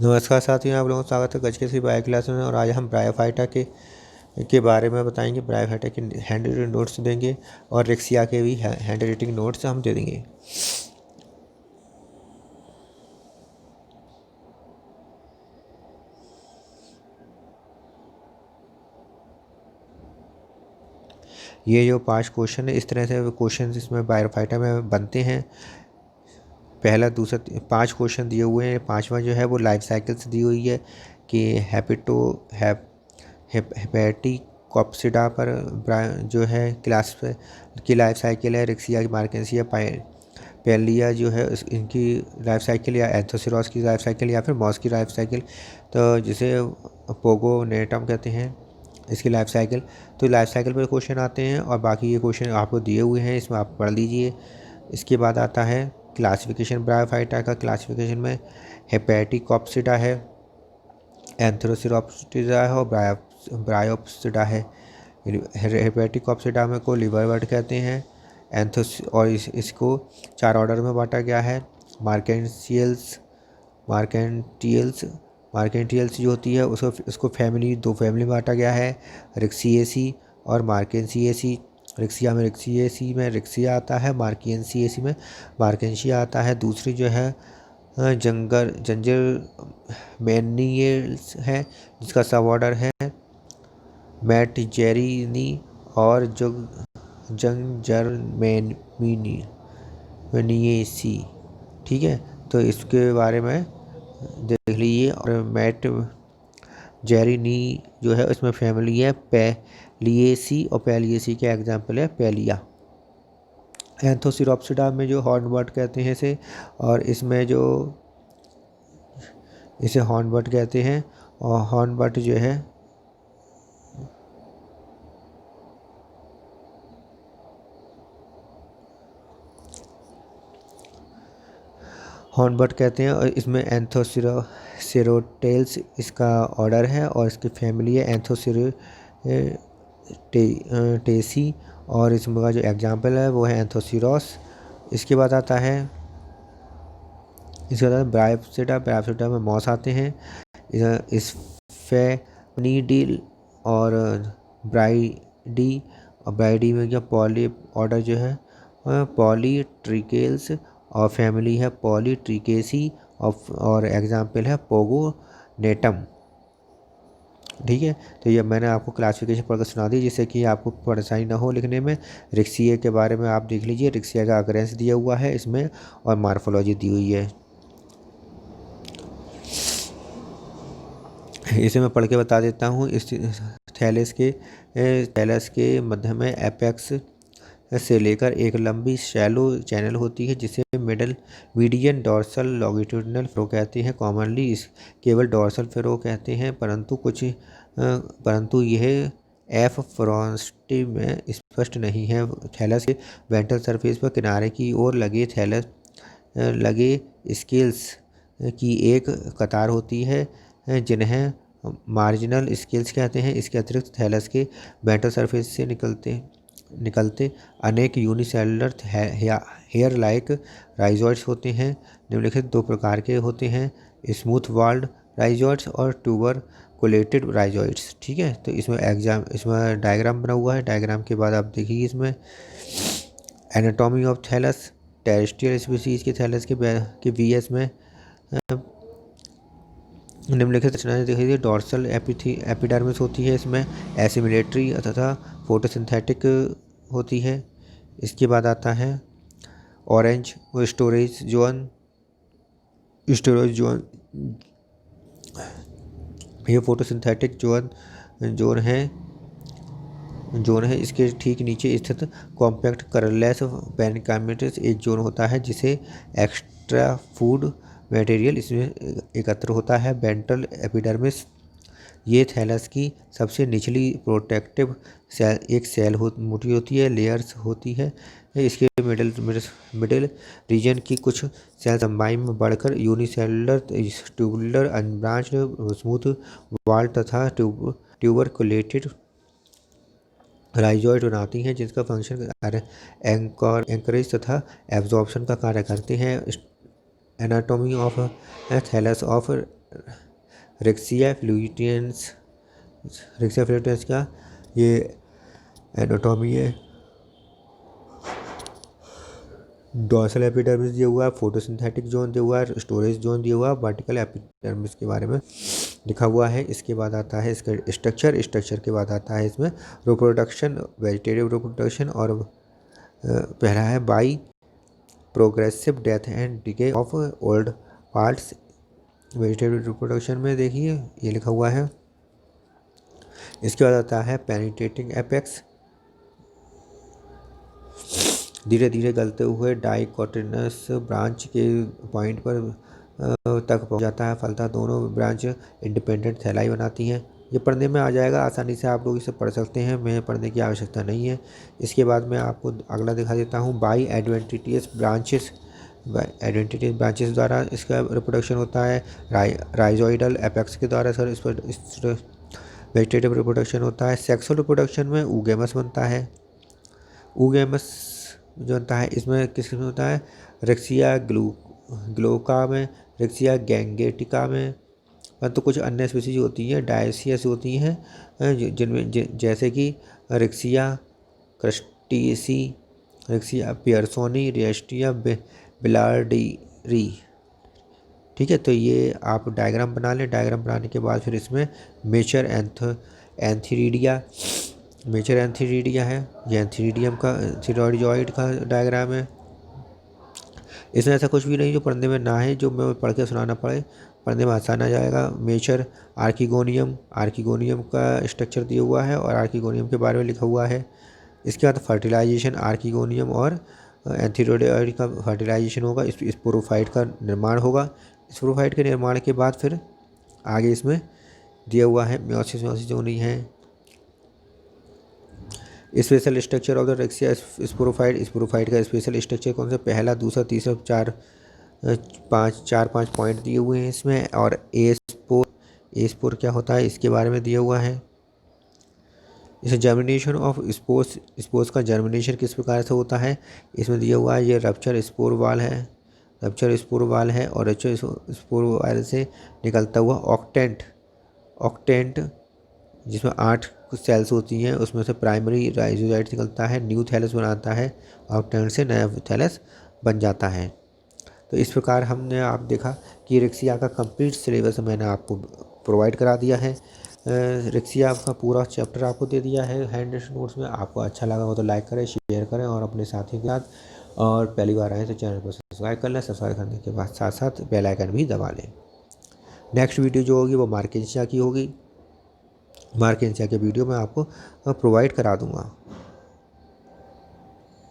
नमस्कार साथियों, आप लोगों का स्वागत है गज के सी बायो क्लास में। और आज हम ब्रायोफाइटा के बारे में बताएंगे। ब्रायोफाइटा के हैंड राइटिंग नोट्स देंगे और रेक्सिया के भी हैंड राइटिंग नोट्स हम दे देंगे। ये जो 5 क्वेश्चन है, इस तरह से क्वेश्चन इसमें ब्रायोफाइटा में बनते हैं। पहला, दूसरा, 5 क्वेश्चन दिए हुए हैं। 5वां जो है वो लाइफ साइकिल से दी हुई है कि हेपेटिकोप्सिडा पर जो है क्लास की लाइफ साइकिल है। रेक्सिया, मार्केंसिया, पैलिया जो है इनकी लाइफ साइकिल, या एंथोसिरोस की लाइफ साइकिल, या फिर मॉस की लाइफ साइकिल, तो जिसे पोगोनेटम कहते हैं, इसकी लाइफ साइकिल। तो लाइफ साइकिल पर क्वेश्चन आते हैं और बाकी ये क्वेश्चन आपको दिए हुए हैं, इसमें आप पढ़ लीजिए। इसके बाद आता है क्लासिफिकेशन ब्रायोफाइटा का। क्लासिफिकेशन में हेपेटिकोप्सिडा है, एंथोसिरोप्सिडा है और ब्रायोप्सिडा है। हेपेटिकोप्सिडा में को लिवरवर्ट कहते हैं। और इसको 4 ऑर्डर में बांटा गया है। मार्केंटियल्स जो होती है उसको दो फैमिली में बांटा गया है, रेक्सिएसी और मार्केंसिएसी। रेक्सिया आता है, मार्केंसिएसी में मार्केंशिया आता है। दूसरी जो है जंजर मैनियल्स है, जिसका सब ऑर्डर है मैटजेरिनी और जंजरमेनियेसी। ठीक है, तो इसके बारे में देख लीजिए। और मैट जेरिनी जो है उसमें फैमिली है पैलिएसी, और पैलिएसी का एग्जाम्पल है पैलिया। एंथोसिरोप्सिडा में जो हॉर्नबर्ड कहते हैं इसे, और इसमें जो इसे हॉर्नबर्ड कहते हैं। और हॉर्नबर्ड जो है हॉर्नबर्ड कहते हैं, और इसमें एंथोसिरोटेल्स इसका ऑर्डर है, और इसकी फैमिली है एंथोसिरोटेसी, और इसमें का जो एग्जाम्पल है वो है एंथोसिरोस। इसके बाद आता है ब्रायोप्सिडा में मॉस आते हैं। इस फेनिडिल और ब्राइडी में क्या पॉली ऑर्डर जो है पॉलीट्रिकेल्स, और फैमिली है पॉलीट्रिकेसी, और एग्जाम्पल है पोगोनेटम। ठीक है, तो ये मैंने आपको क्लासिफिकेशन पढ़कर सुना दी, जिससे कि आपको परेशानी ना हो लिखने में। रेक्सिया के बारे में आप देख लीजिए, रेक्सिया का अकरेंस दिया हुआ है इसमें, और मार्फोलॉजी दी हुई है। इसे मैं पढ़ के बता देता हूँ। इस थैलस के मध्य में एपेक्स से लेकर एक लंबी शैलो चैनल होती है, जिसे मीडियन डॉर्सल लॉन्गिट्यूडिनल फ्लो कहते हैं। कॉमनली इस केवल डॉर्सल फ्लो कहते हैं, परंतु यह एफ फ्रॉस्टी में स्पष्ट नहीं है। थैलस के वेंट्रल सरफेस पर किनारे की ओर लगे स्केल्स की एक कतार होती है, जिन्हें मार्जिनल स्केल्स कहते हैं। इसके अतिरिक्त थैलस के वेंट्रल सरफेस से निकलते अनेक यूनिसेलुलर हेयर लाइक राइजॉइड्स होते हैं। निम्नलिखित 2 प्रकार के होते हैं, स्मूथ वॉल्ड राइजॉइड्स और ट्यूबरकुलेटेड राइजॉइड्स। ठीक है, तो इसमें डायग्राम बना हुआ है। डायग्राम के बाद आप देखिए इसमें anatomy of thallus. Terrestrial species के थैलस के वीएस में निम्नलिखित रचनाएं देखिए। डॉर्सल एपिडर्मिस होती है, इसमें एसिमिलेटरी तथा फोटोसिंथेटिक होती है। इसके बाद आता है ऑरेंज स्टोरेज जोन। ये फोटोसिंथेटिक जोन है। इसके ठीक नीचे स्थित कॉम्पैक्ट कलरलेस पेनिकाइमेटस एक जोन होता है, जिसे एक्स्ट्रा फूड मटेरियल इसमें एकत्र होता है। वेंट्रल एपिडर्मिस ये थैलस की सबसे निचली प्रोटेक्टिव सेल मोटी होती है, लेयर्स होती है। इसके मिडिल रीजन की कुछ सेल लंबाई में बढ़कर unicellular, tubular, unbranched, smooth wall तथा ट्यूबरकुलेटेड राइजॉइड बनाती हैं, जिसका फंक्शन एंकरेज तथा एब्जॉर्प्शन का कार्य करते हैं। Anatomy of thallus of Riccia fluitans. Riccia fluitans का ये एनाटॉमी है। डोर्सल एपिडर्मिस दिया हुआ है, फोटोसिंथेटिक जोन दिया हुआ है, स्टोरेज जोन दिया हुआ है, वर्टिकल एपिडर्मिस के बारे में लिखा हुआ है। इसके बाद आता है इसका स्ट्रक्चर के बाद आता है इसमें रिप्रोडक्शन, वेजिटेटिव रिप्रोडक्शन, और पहला है by progressive death and decay of old parts. Vegetative reproduction में देखिए ये लिखा हुआ है। इसके बाद आता है पेनिट्रेटिंग एपेक्स, धीरे धीरे गलते हुए डाइकोटिनस ब्रांच के पॉइंट पर तक पहुंच जाता है। फलतः दोनों ब्रांच इंडिपेंडेंट थैलाई बनाती हैं। ये पढ़ने में आ जाएगा, आसानी से आप लोग इसे पढ़ सकते हैं, मैं पढ़ने की आवश्यकता नहीं है। इसके बाद मैं आपको अगला दिखा देता हूँ। बाई एडवेंटिटियस ब्रांचेस द्वारा इसका रिप्रोडक्शन होता है। राइजोइडल एपेक्स के द्वारा सर इस पर वेजिटेटिव रिप्रोडक्शन होता है। सेक्सुअल रिप्रोडक्शन में ऊगेमस बनता है। ऊगेमस जो बनता है इसमें किस किस्म होता है, रेक्सिया ग्लोका में, रेक्सिया गैंगेटिका में, परंतु कुछ अन्य स्पीसीज होती हैं डायसियस होती हैं जिनमें जैसे कि रेक्सिया क्रस्टेसी, रेक्सिया पियर्सोनी, रेस्टिया बिलार्डिरी। ठीक है, तो ये आप डायग्राम बना लें। डायग्राम बनाने के बाद फिर इसमें मेचर एंथीरिडिया है, ये एंथीरिडियम का थीरोइडजॉइड का डायग्राम है। इसमें ऐसा कुछ भी नहीं जो पढ़ने में ना है, जो मैं पढ़ के सुनाना पड़े, पढ़ने में आसान आ जाएगा। मेचर आर्किगोनियम का स्ट्रक्चर दिया हुआ है और आर्किगोनियम के बारे में लिखा हुआ है। इसके बाद फर्टिलाइजेशन, आर्किगोनियम और एंथीरिडियोइड का फर्टिलाइजेशन होगा, स्पोरोफाइट का निर्माण होगा। स्पोरोफाइट के निर्माण के बाद फिर आगे इसमें दिया हुआ है मियोसिस जो नहीं है। Special structure of the Riccia sporophyte का स्पेशल स्ट्रक्चर कौन सा, पहला, दूसरा, तीसरा, चार पाँच पॉइंट दिए हुए हैं इसमें। और ए स्पोर क्या होता है इसके बारे में दिया हुआ है। इसे जर्मिनेशन ऑफ स्पोर्स का जर्मिनेशन किस प्रकार से होता है इसमें दिया हुआ है। ये रप्चर स्पोर वाल है और रप्चर स्पोर वाल से निकलता हुआ ऑक्टेंट जिसमें 8 सेल्स होती हैं, उसमें से प्राइमरी राइजोजाइट निकलता है, न्यू थैलस बनाता है, ऑक्टेंट से नया थैलस बन जाता है। तो इस प्रकार हमने आप देखा कि रेक्सिया का कंप्लीट सिलेबस मैंने आपको प्रोवाइड करा दिया है। रेक्सिया का पूरा चैप्टर आपको दे दिया है हैंड नोट्स में। आपको अच्छा लगा हो तो लाइक करें, शेयर करें और अपने साथियों के साथ, और पहली बार आए तो चैनल को सब्सक्राइब कर लें। सब्सक्राइब करने के बाद साथ साथ बेल आइकन भी दबा लें। नेक्स्ट वीडियो जो होगी वो मार्केंशिया की होगी। मार्केंशिया के वीडियो मैं आपको प्रोवाइड करा दूँगा।